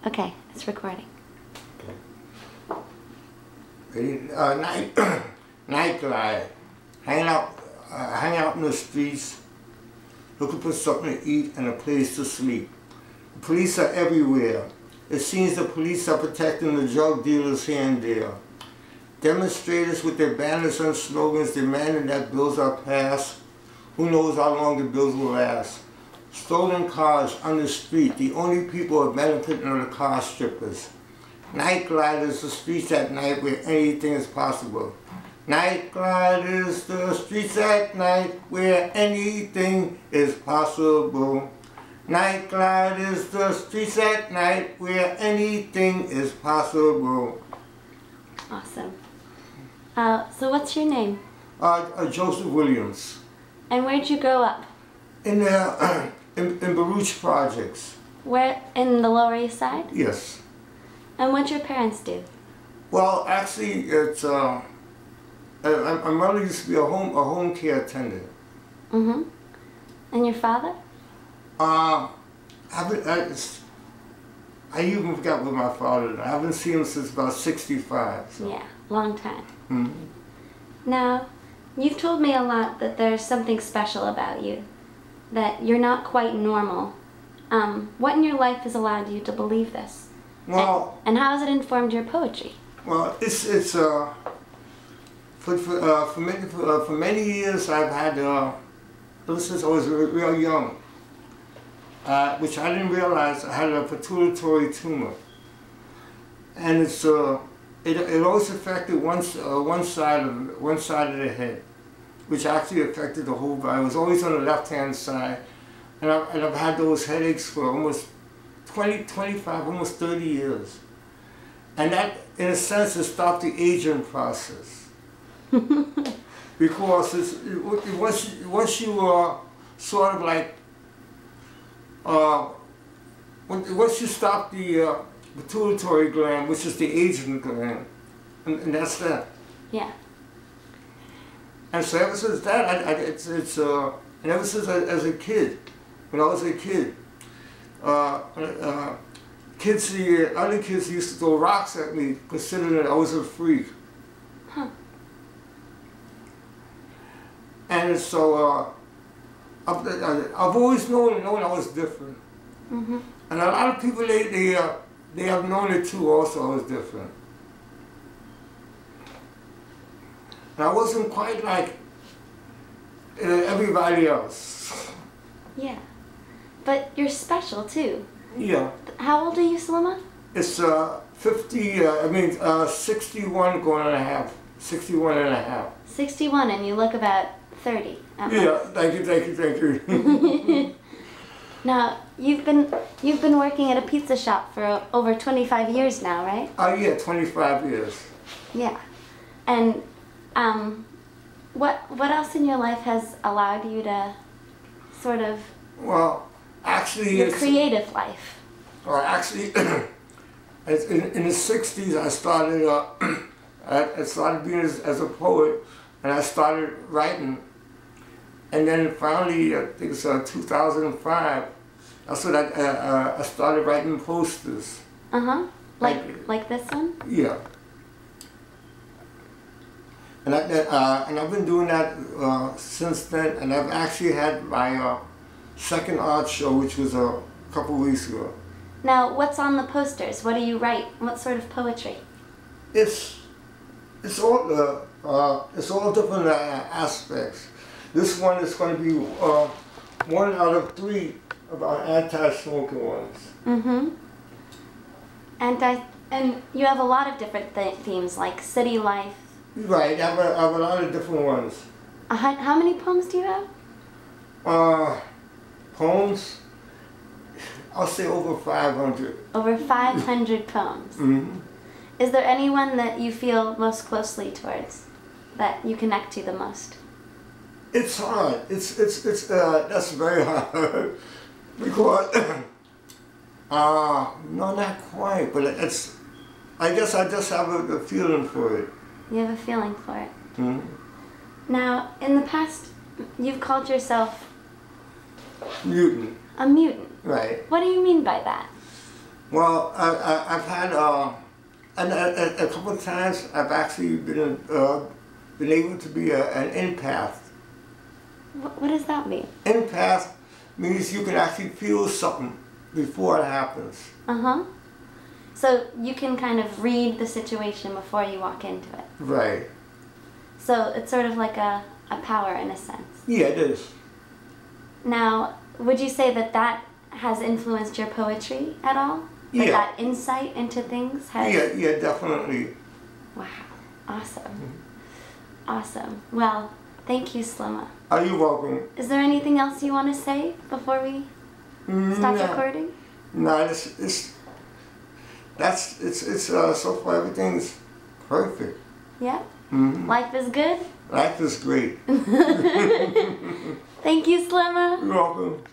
Okay, it's recording. Night glide, hang out in the streets, looking for something to eat and a place to sleep. The police are everywhere. It seems the police are protecting the drug dealers here and there. Demonstrators with their banners and slogans demanding that bills are passed. Who knows how long the bills will last. Stolen cars on the street. The only people who are benefiting are the car strippers. Night gliders, the streets at night where anything is possible. Night gliders, the streets at night where anything is possible. Night gliders, the streets at night where anything is possible. Awesome. So what's your name? Joseph Williams. And where'd you grow up? In Baruch Projects. Where, in the Lower East Side? Yes. And what'd your parents do? Well, actually, it's my mother used to be a home care attendant. Mm-hmm. And your father? I even forgot what my father did. I haven't seen him since about 65. So. Yeah, long time. Mm-hmm. Now, you've told me a lot that there's something special about you, that you're not quite normal. What in your life has allowed you to believe this? Well, and how has it informed your poetry? Well, for many years I've had ever since I was real young, which I didn't realize I had a pituitary tumor, and it always affected one side of the head, which actually affected the whole body. It was always on the left-hand side, and I've had those headaches for almost 20, 25, almost 30 years. And that, in a sense, has stopped the aging process. Because once you are sort of like, once you stop the pituitary gland, which is the aging gland, and that's that. Yeah. And so ever since that, and ever since as a kid, when I was a kid, other kids used to throw rocks at me, considering that I was a freak. Huh. And so I've always known I was different. Mm-hmm. And a lot of people they have known it too. Also, I was different. And I wasn't quite like everybody else. Yeah. But you're special too. Yeah. How old are you, Slima? It's 61 going on a half. 61 and a half. 61, and you look about 30. Yeah, thank you. Now, you've been working at a pizza shop for over 25 years now, right? Oh yeah, 25 years. Yeah. And what else in your life has allowed you to sort of... Well, actually, your creative life. Well, actually, in the 60s, I started being as a poet, and I started writing. And then finally, I think it's 2005, that's when I started writing posters. Uh-huh. Like this one? Yeah. And I've been doing that since then, and I've actually had my second art show, which was a couple weeks ago. Now, what's on the posters? What do you write? What sort of poetry? It's all different aspects. This one is going to be 1 out of 3 about anti-smoking ones. Mm-hmm. And you have a lot of different themes, like city life. Right, I have a lot of different ones. How many poems do you have? Poems? I'll say over 500. Over 500 poems. Mm-hmm. Is there anyone that you feel most closely towards, that you connect to the most? It's hard. That's very hard. Because, no, not quite, but I guess I just have a feeling for it. You have a feeling for it. Mm-hmm. Now, in the past, you've called yourself... Mutant. A mutant. Right. What do you mean by that? Well, I've had and a couple of times I've actually been able to be an empath. What does that mean? Empath means you can actually feel something before it happens. Uh-huh. So you can kind of read the situation before you walk into it. Right. So it's sort of like a power in a sense. Yeah, it is. Now, would you say that that has influenced your poetry at all? Like Yeah. that insight into things has... Yeah, definitely. Wow. Awesome. Awesome. Well, thank you, Slima. Are you welcome? Is there anything else you want to say before we stop recording? No, it's so far everything's perfect. Yeah? Life is good? Life is great. Thank you, Slima. You're welcome.